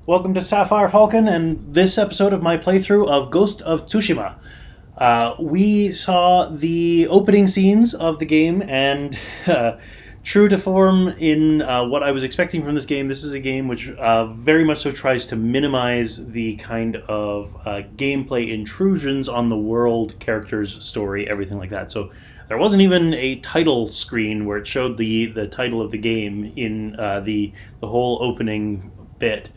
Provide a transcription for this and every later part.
Welcome to Sapphire Falcon and this episode of my playthrough of Ghost of Tsushima. We saw the opening scenes of the game, and true to form in what I was expecting from this game, this is a game which very much so tries to minimize the kind of gameplay intrusions on the world, characters, story, everything like that. So there wasn't even a title screen where it showed the title of the game in the whole opening bit.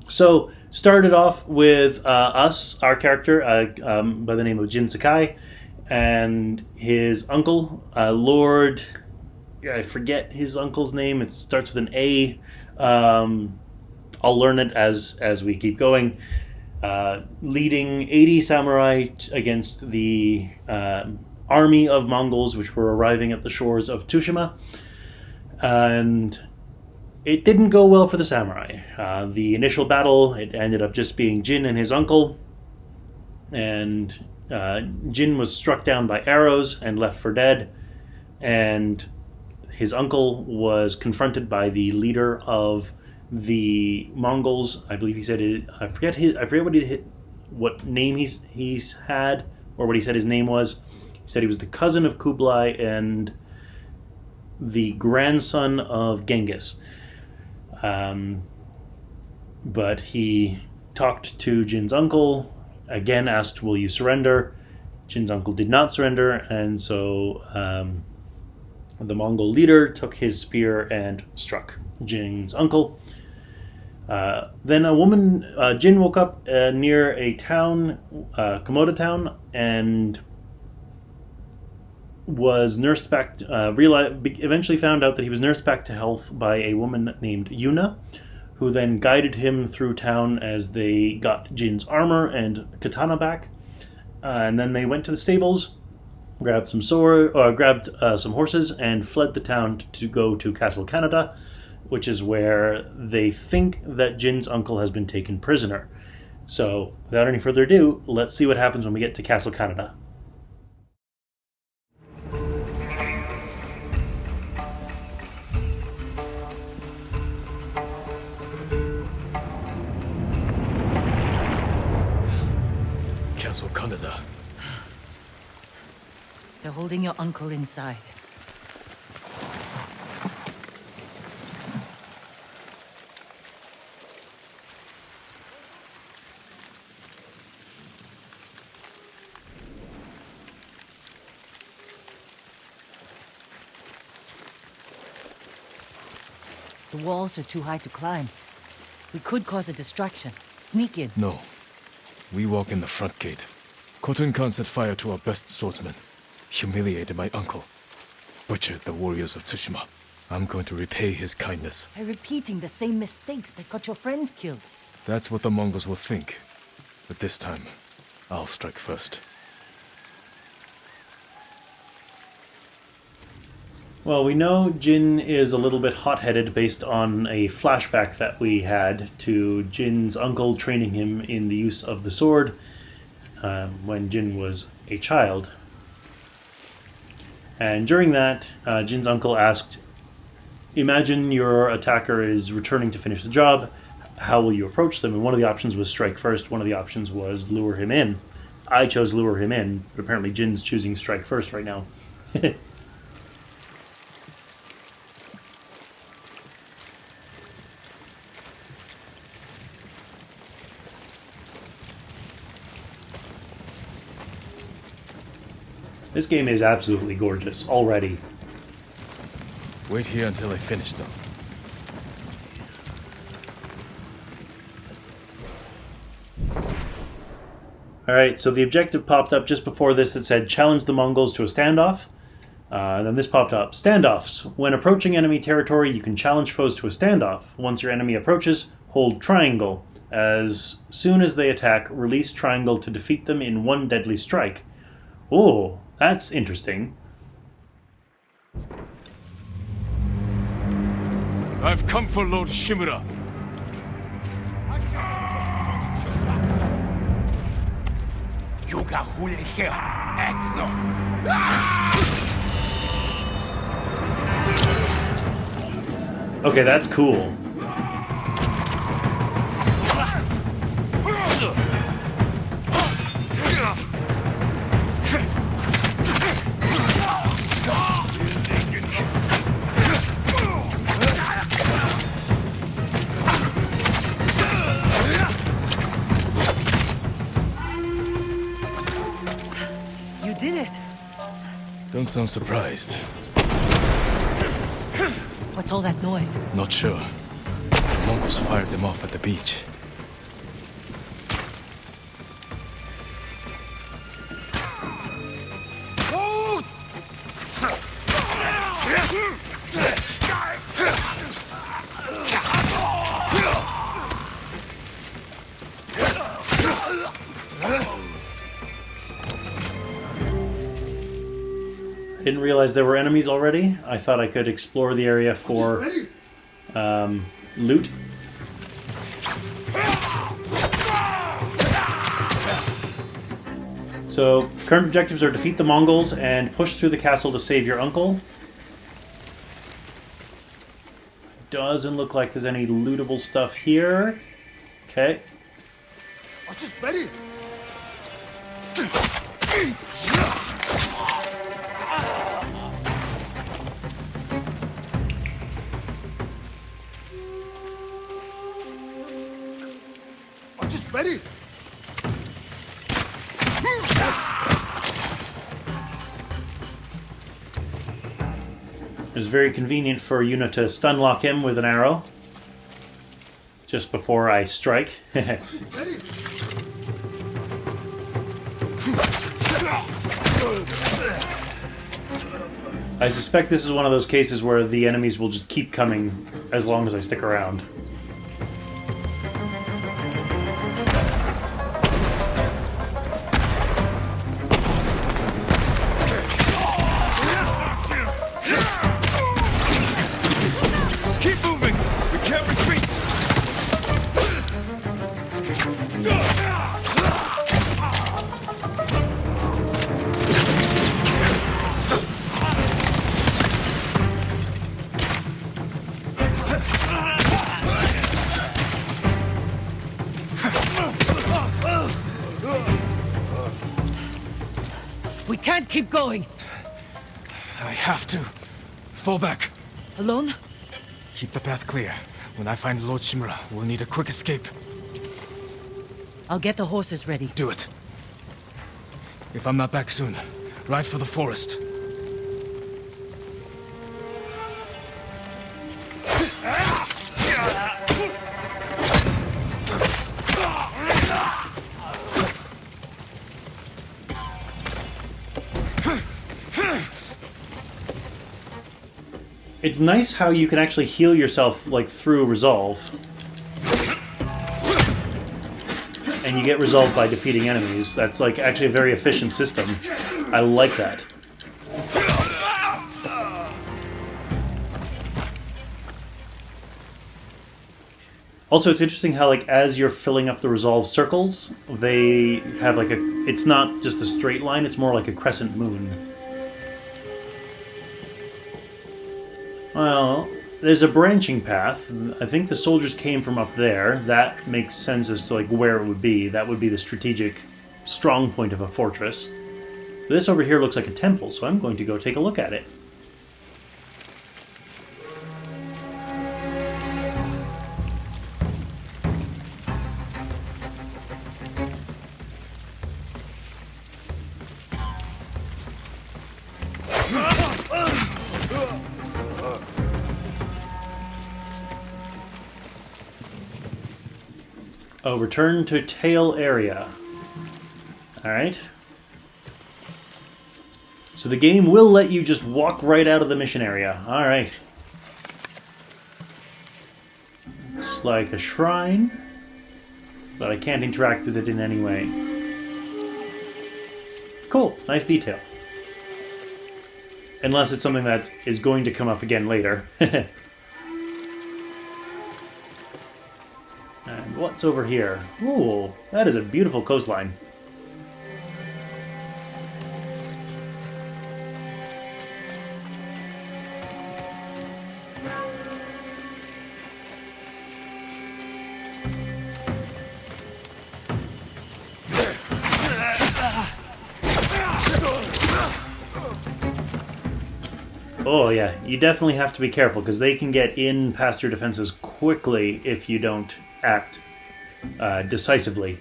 So started off with our character by the name of Jin Sakai, and his uncle, Lord. I forget his uncle's name. It starts with an A. I'll learn it as we keep going. Leading 80 samurai against the army of Mongols, which were arriving at the shores of Tsushima, and it didn't go well for the samurai. The initial battle, it ended up just being Jin and his uncle, and Jin was struck down by arrows and left for dead, and his uncle was confronted by the leader of the Mongols. I believe he said I forget what name he's had, or what he said his name was. He said he was the cousin of Kublai and the grandson of Genghis. But he talked to Jin's uncle, again asked, will you surrender? Jin's uncle did not surrender, and so the Mongol leader took his spear and struck Jin's uncle. Then Jin woke up near a town, Komoda town, and was nursed back, eventually found out that he was nursed back to health by a woman named Yuna, who then guided him through town as they got Jin's armor and katana back. And then they went to the stables, grabbed some horses, and fled the town to go to Castle Kaneda, which is where they think that Jin's uncle has been taken prisoner. So, without any further ado, let's see what happens when we get to Castle Kaneda. Castle Kaneda. They're holding your uncle inside. The walls are too high to climb. We could cause a distraction. Sneak in. No. We walk in the front gate. Khotun Khan set fire to our best swordsman, humiliated my uncle, butchered the warriors of Tsushima. I'm going to repay his kindness. By repeating the same mistakes that got your friends killed. That's what the Mongols will think. But this time, I'll strike first. Well, we know Jin is a little bit hot-headed based on a flashback that we had to Jin's uncle training him in the use of the sword when Jin was a child. And during that, Jin's uncle asked, imagine your attacker is returning to finish the job, how will you approach them? And one of the options was strike first, one of the options was lure him in. I chose lure him in, but apparently Jin's choosing strike first right now. This game is absolutely gorgeous already. Wait here until I finish them. Alright, so the objective popped up just before this that said challenge the Mongols to a standoff. Then this popped up. Standoffs. When approaching enemy territory, you can challenge foes to a standoff. Once your enemy approaches, hold triangle. As soon as they attack, release triangle to defeat them in one deadly strike. Oh, that's interesting. I've come for Lord Shimura. Okay, that's cool. Don't sound surprised. What's all that noise? Not sure. The Mongols fired them off at the beach. Didn't realize there were enemies already. I thought I could explore the area for loot. So, current objectives are defeat the Mongols and push through the castle to save your uncle. Doesn't look like there's any lootable stuff here. Okay. It was very convenient for Yuna to stun lock him with an arrow just before I strike. I suspect this is one of those cases where the enemies will just keep coming as long as I stick around. We can't keep going. I have to. Fall back. Alone? Keep the path clear. When I find Lord Shimura, we'll need a quick escape. I'll get the horses ready. Do it. If I'm not back soon, ride for the forest. It's nice how you can actually heal yourself like through resolve. And you get resolved by defeating enemies. That's like actually a very efficient system. I like that. Also, it's interesting how like as you're filling up the resolve circles, they have like it's not just a straight line, it's more like a crescent moon. Well, there's a branching path. I think the soldiers came from up there. That makes sense as to like where it would be. That would be the strategic strong point of a fortress. This over here looks like a temple, so I'm going to go take a look at it. Oh, return to tail area. Alright. So the game will let you just walk right out of the mission area. Alright. Looks like a shrine, but I can't interact with it in any way. Cool. Nice detail. Unless it's something that is going to come up again later. And what's over here? Ooh, that is a beautiful coastline. Oh yeah, you definitely have to be careful because they can get in past your defenses quickly if you don't act decisively.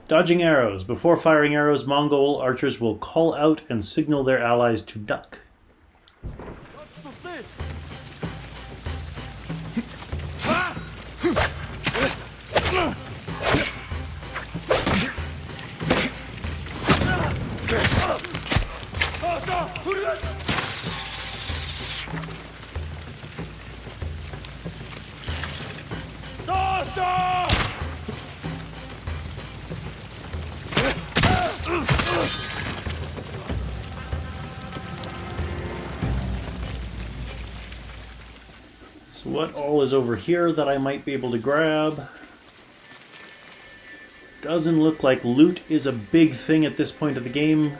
Dodging arrows. Before firing arrows, Mongol archers will call out and signal their allies to duck. So what all is over here that I might be able to grab? Doesn't look like loot is a big thing at this point of the game.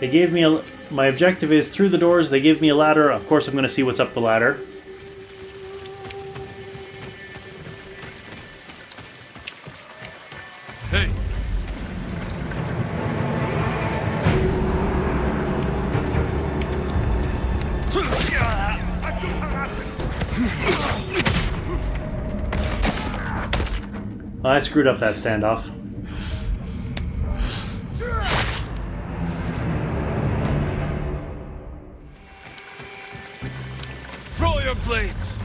They gave me a... My objective is through the doors. They give me a ladder. Of course, I'm going to see what's up the ladder. Hey! I screwed up that standoff. Draw your blades!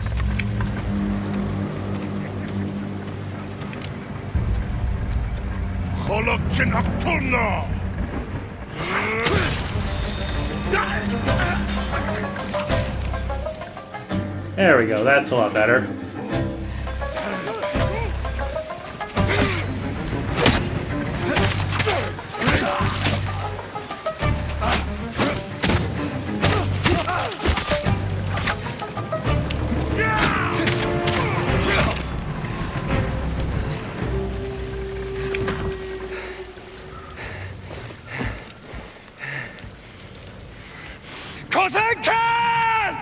There we go. That's a lot better. Khotun Khan!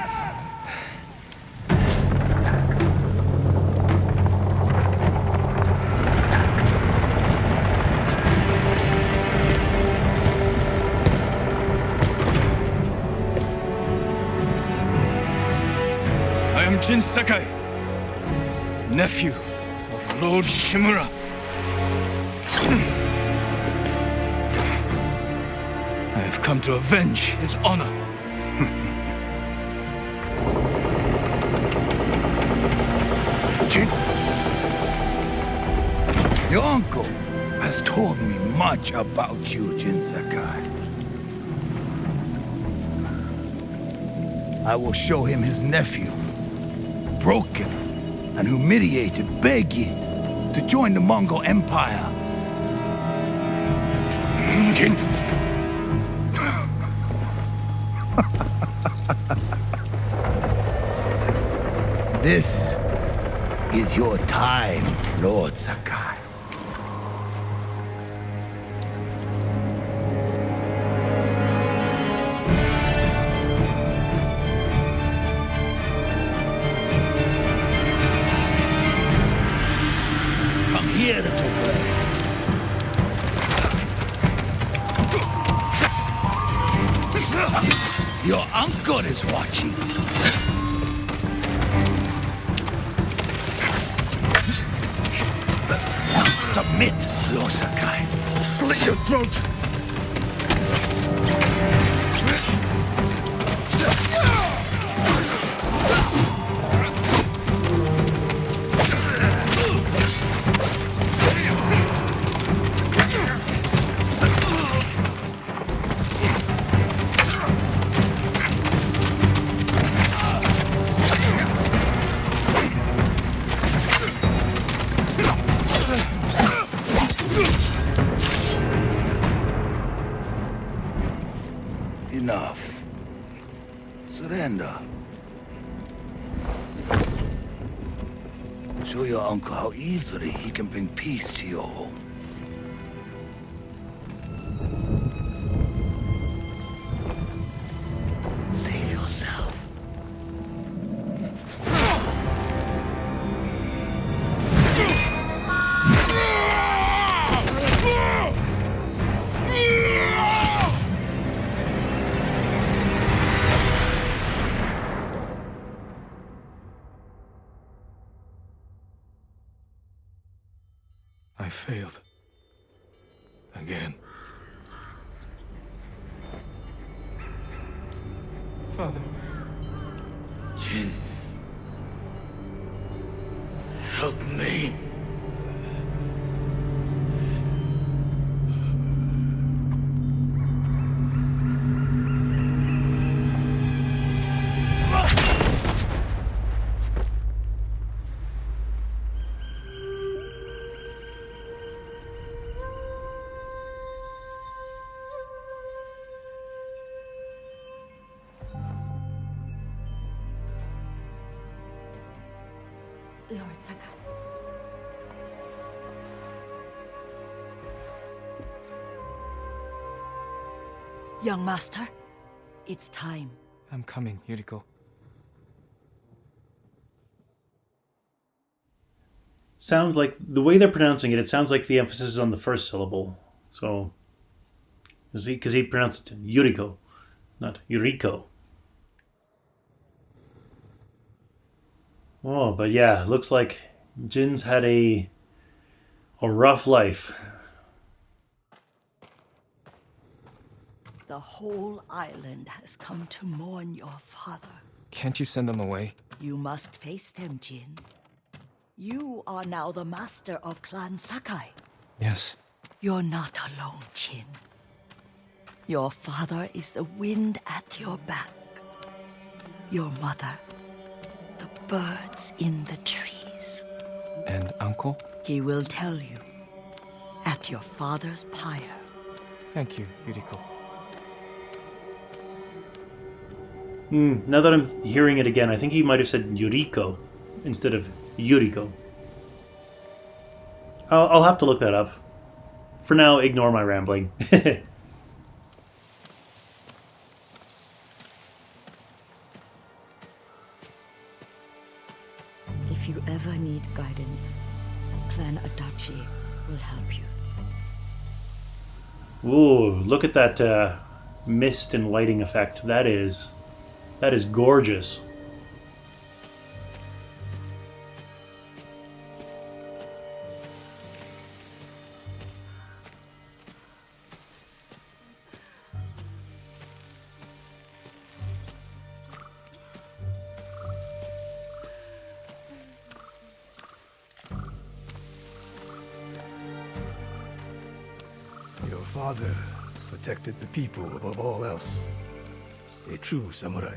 I am Jin Sakai, nephew of Lord Shimura. I have come to avenge his honor. Jin, your uncle has told me much about you, Jin Sakai. I will show him his nephew, broken and humiliated, begging to join the Mongol Empire. Jin. This is your time, Lord Sakai. Come here, little bird. Your uncle is watching. Submit, Lord Sakai. Slit your throat! Enough. Surrender. your uncle how easily he can bring peace to your home. Save yourself. I failed. Again. Father. Jin. Help me. Lord Sakai. Young master, it's time. I'm coming, Yuriko. Sounds like the way they're pronouncing it. It sounds like the emphasis is on the first syllable. So, because he pronounced it Yuriko, not Yuriko. Oh, but yeah, looks like Jin's had a rough life. The whole island has come to mourn your father. Can't you send them away? You must face them, Jin. You are now the master of Clan Sakai. Yes. You're not alone, Jin. Your father is the wind at your back. Your mother, the birds in the trees. And Uncle? He will tell you at your father's pyre. Thank you, Yuriko. Now that I'm hearing it again, I think he might have said Yuriko instead of Yuriko. I'll have to look that up. For now, ignore my rambling. If you ever need guidance, Clan Adachi will help you. Ooh, look at that mist and lighting effect. That is gorgeous. Your father protected the people above all else. A true samurai.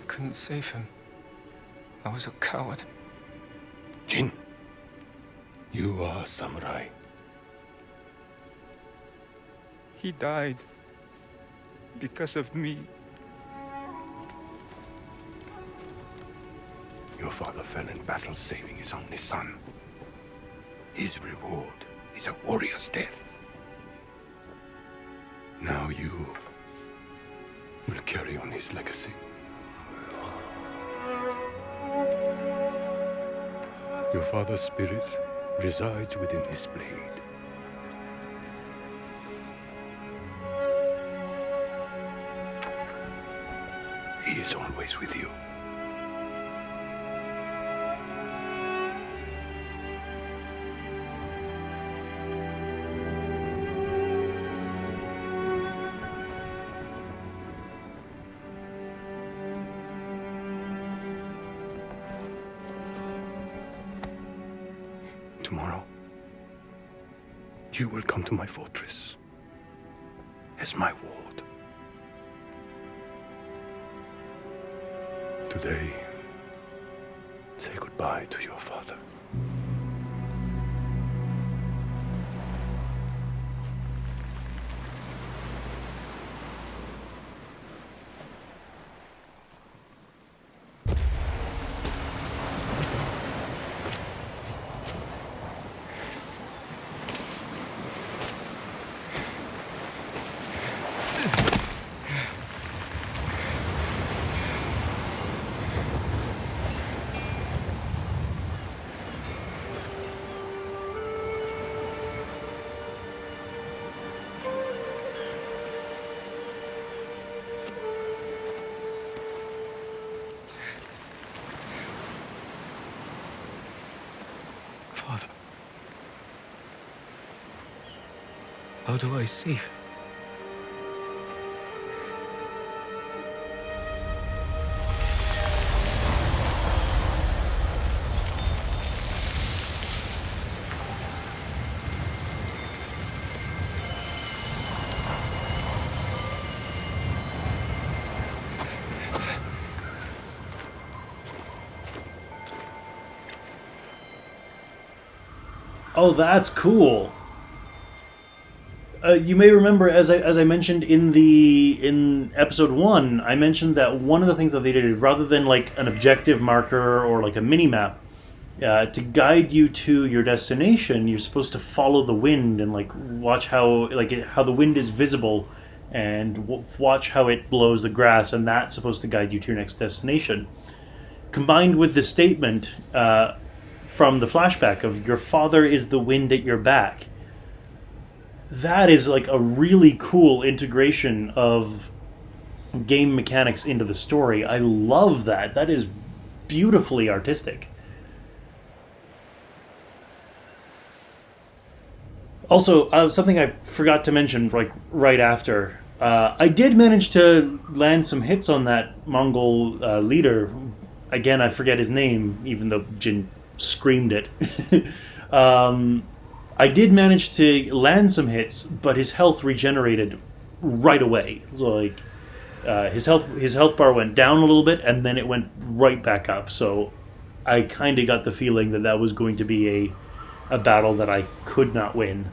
Couldn't save him. I was a coward. Jin, you are a samurai. He died because of me. Your father fell in battle saving his only son. His reward is a warrior's death. Now you will carry on his legacy. Your father's spirit resides within this blade. He is always with you. tomorrow, you will come to my fortress as my ward. Today, say goodbye to your father. Father. How do I save him? Oh, that's cool. You may remember, as I mentioned in episode 1, I mentioned that one of the things that they did, rather than like an objective marker or like a mini map, to guide you to your destination, you're supposed to follow the wind and like watch how how the wind is visible, and watch how it blows the grass, and that's supposed to guide you to your next destination. Combined with the statement from the flashback of your father is the wind at your back. That is like a really cool integration of game mechanics into the story. I love that. That is beautifully artistic. Also, something I forgot to mention right after. I did manage to land some hits on that Mongol leader. Again, I forget his name, even though Jin screamed it. I did manage to land some hits, but his health regenerated right away. So his health bar went down a little bit, and then it went right back up. So I kind of got the feeling that was going to be a battle that I could not win.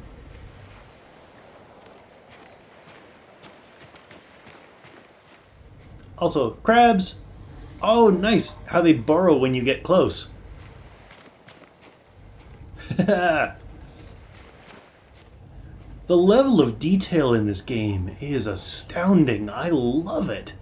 Also, crabs. Oh, nice. How they burrow when you get close. The level of detail in this game is astounding. I love it.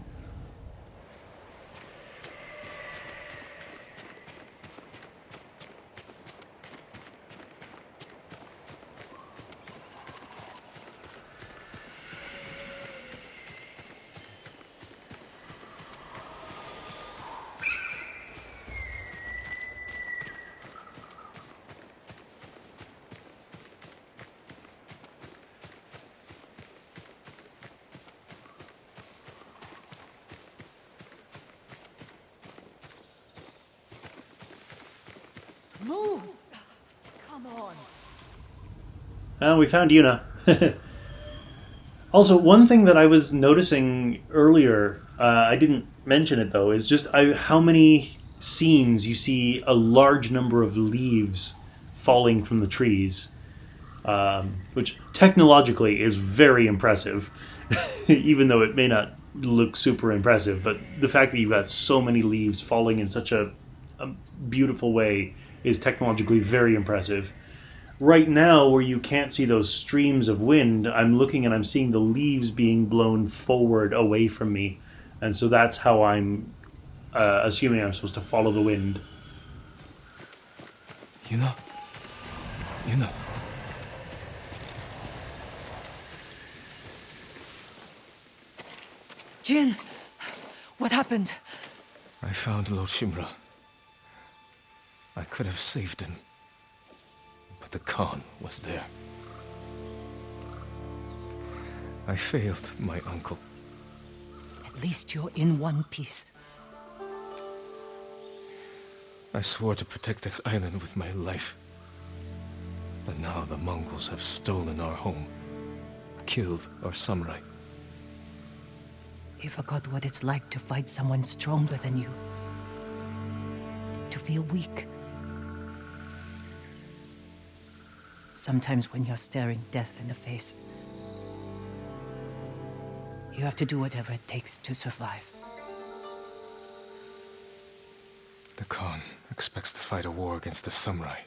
Move! Come on. We found Yuna. Also, one thing that I was noticing earlier, I didn't mention it though, is just how many scenes you see a large number of leaves falling from the trees, which technologically is very impressive, even though it may not look super impressive. But the fact that you've got so many leaves falling in such a beautiful way is technologically very impressive. Right now, where you can't see those streams of wind, I'm looking and I'm seeing the leaves being blown forward away from me, and so that's how I'm assuming I'm supposed to follow the wind. Yuna? Yuna? Jin! What happened? I found Lord Shimura. I could have saved him, but the Khan was there. I failed my uncle. At least you're in one piece. I swore to protect this island with my life. And now the Mongols have stolen our home, killed our samurai. You forgot what it's like to fight someone stronger than you. To feel weak. Sometimes when you're staring death in the face, you have to do whatever it takes to survive. The Khan expects to fight a war against the samurai.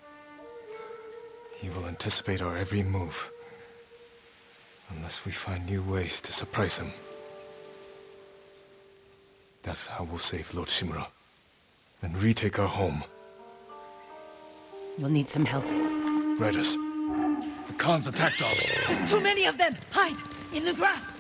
He will anticipate our every move, unless we find new ways to surprise him. That's how we'll save Lord Shimura, and retake our home. You'll need some help. Riders, the Khan's attack dogs. There's too many of them! Hide! In the grass!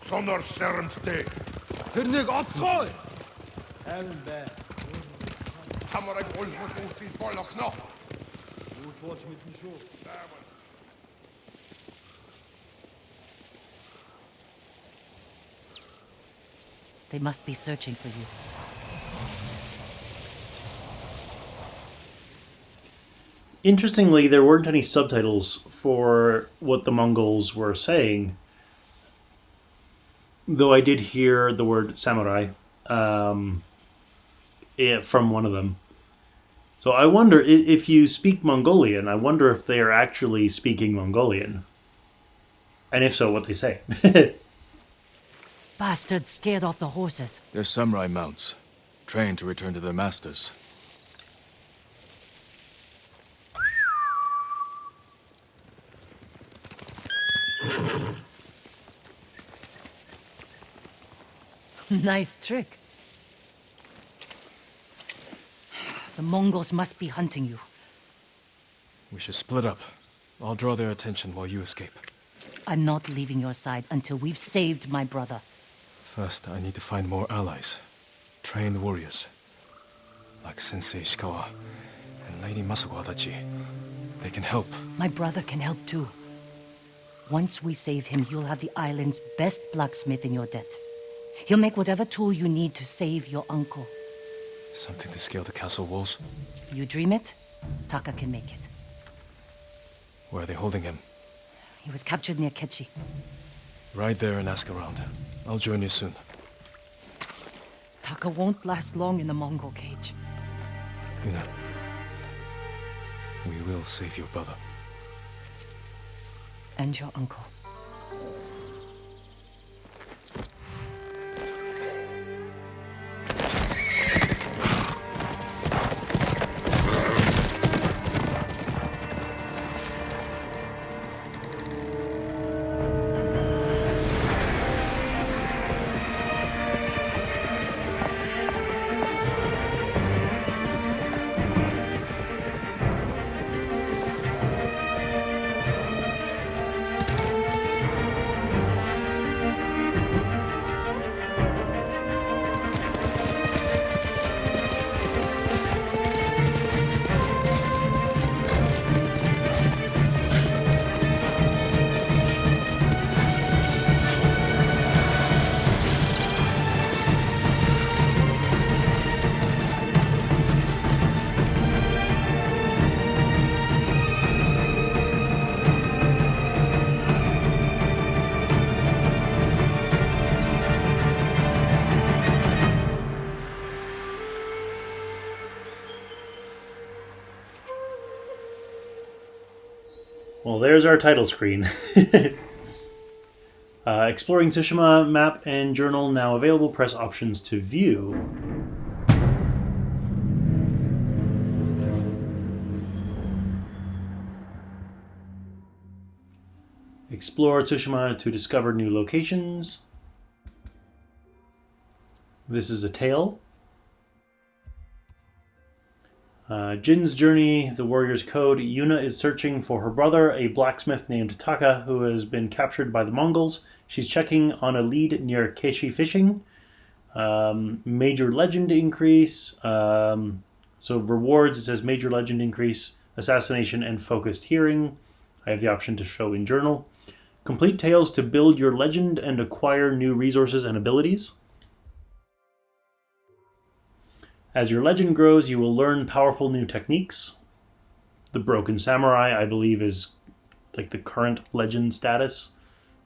Sonor sermste. Hyrnig ottróð! Samurai boys with these boilok no. They must be searching for you. Interestingly, there weren't any subtitles for what the Mongols were saying, though I did hear the word samurai from one of them. So I wonder, if you speak Mongolian, I wonder if they are actually speaking Mongolian. And if so, what they say. Bastards scared off the horses. They're samurai mounts, trained to return to their masters. Nice trick. The Mongols must be hunting you. We should split up. I'll draw their attention while you escape. I'm not leaving your side until we've saved my brother. First, I need to find more allies. Trained warriors. Like Sensei Ishikawa and Lady Masako Adachi. They can help. My brother can help too. Once we save him, you'll have the island's best blacksmith in your debt. He'll make whatever tool you need to save your uncle. Something to scale the castle walls? You dream it, Taka can make it. Where are they holding him? He was captured near Kechi. Ride there and ask around. I'll join you soon. Taka won't last long in the Mongol cage. Yuna, we will save your brother. And your uncle. Well, there's our title screen. Exploring Tsushima map and journal now available. Press options to view. Explore Tsushima to discover new locations. This is a tale. Jin's journey, the warrior's code. Yuna is searching for her brother, a blacksmith named Taka, who has been captured by the Mongols. She's checking on a lead near Keshi fishing. Major legend increase. So rewards, it says major legend increase, assassination, and focused hearing. I have the option to show in journal. Complete tales to build your legend and acquire new resources and abilities. As your legend grows, you will learn powerful new techniques. The Broken Samurai, I believe, is like the current legend status,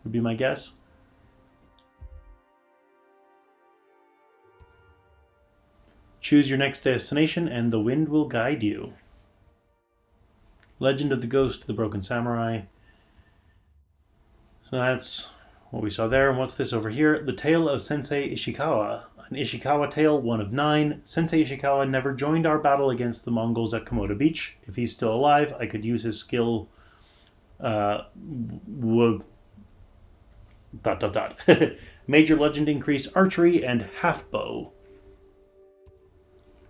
would be my guess. Choose your next destination and the wind will guide you. Legend of the Ghost, the Broken Samurai. So that's what we saw there. And what's this over here? The Tale of Sensei Ishikawa. An Ishikawa tale, 1 of 9. Sensei Ishikawa never joined our battle against the Mongols at Komoda Beach. If he's still alive, I could use his skill... Major legend increase archery and half bow.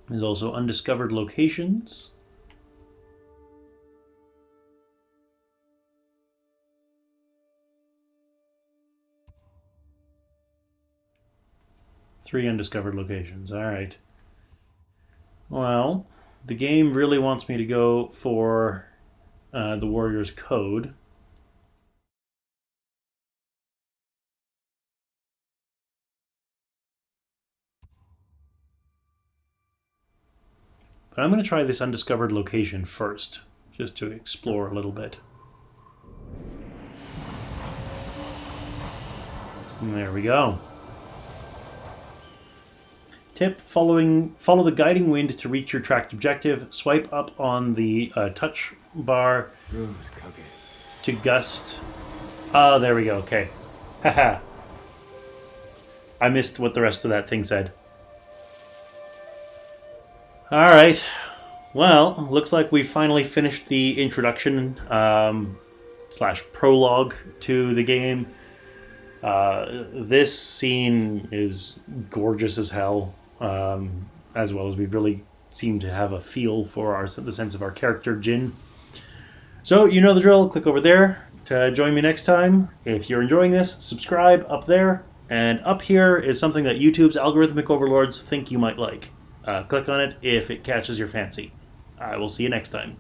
There's also undiscovered locations. Three undiscovered locations. All right. Well, the game really wants me to go for the Warrior's Code. But I'm going to try this undiscovered location first, just to explore a little bit. And there we go. Tip, follow the guiding wind to reach your tracked objective. Swipe up on the touch bar to gust. Oh, there we go, okay. Haha. I missed what the rest of that thing said. Alright. Well, looks like we finally finished the introduction slash prologue to the game. This scene is gorgeous as hell. As well as we really seem to have a feel for the sense of our character, Jin. So, you know the drill. Click over there to join me next time. If you're enjoying this, subscribe up there. And up here is something that YouTube's algorithmic overlords think you might like. Click on it if it catches your fancy. I will see you next time.